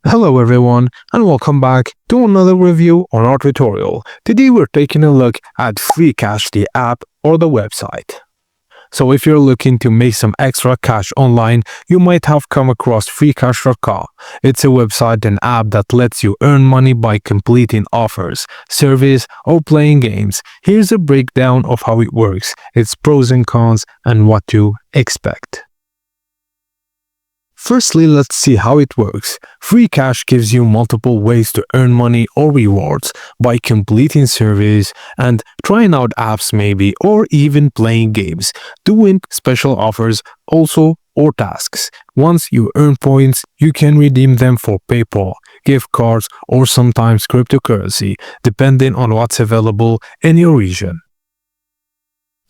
Hello everyone and welcome back to another review on our tutorial. Today we're taking a look at Freecash, the app or the website. So if you're looking to make some extra cash online, you might have come across Freecash.com. It's a website and app that lets you earn money by completing offers, surveys, or playing games. Here's a breakdown of how it works, its pros and cons, and what to expect. Firstly, let's see how it works. Freecash gives you multiple ways to earn money or rewards by completing surveys and trying out apps maybe, or even playing games, doing special offers also or tasks. Once you earn points, you can redeem them for PayPal, gift cards, or sometimes cryptocurrency, depending on what's available in your region.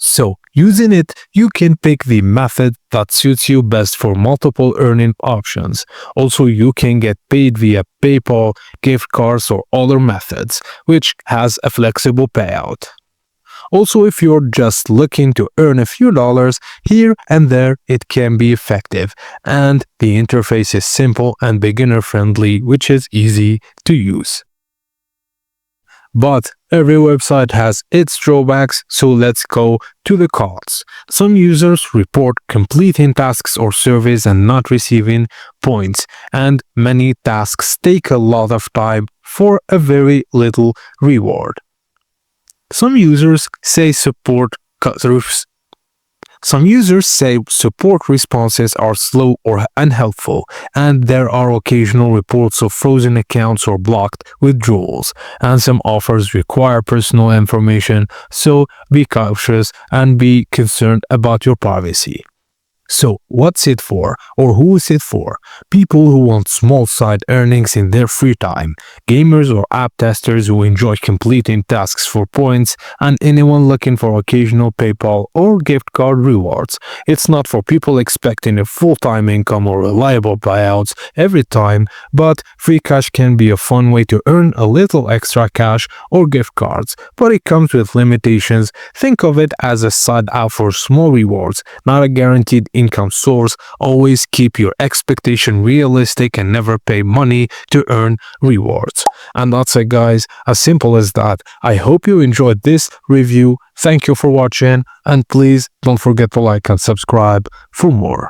So, using it, you can pick the method that suits you best for multiple earning options. Also, you can get paid via PayPal, gift cards, or other methods, which has a flexible payout. Also, if you're just looking to earn a few dollars here and there, it can be effective. And the interface is simple and beginner-friendly, which is easy to use. But every website has its drawbacks, so let's go to the cons. Some users report completing tasks or surveys and not receiving points, and many tasks take a lot of time for a very little reward. Some users say support responses are slow or unhelpful, and there are occasional reports of frozen accounts or blocked withdrawals, and some offers require personal information, so be cautious and be concerned about your privacy. So, what's it for, or who is it for? People who want small side earnings in their free time, gamers or app testers who enjoy completing tasks for points, and anyone looking for occasional PayPal or gift card rewards. It's not for people expecting a full-time income or reliable payouts every time, but Freecash can be a fun way to earn a little extra cash or gift cards, but it comes with limitations. Think of it as a side out for small rewards, not a guaranteed income source. Always keep your expectation realistic and never pay money to earn rewards. And that's it, guys, as simple as that. I hope you enjoyed this review. Thank you for watching, and please don't forget to like and subscribe for more.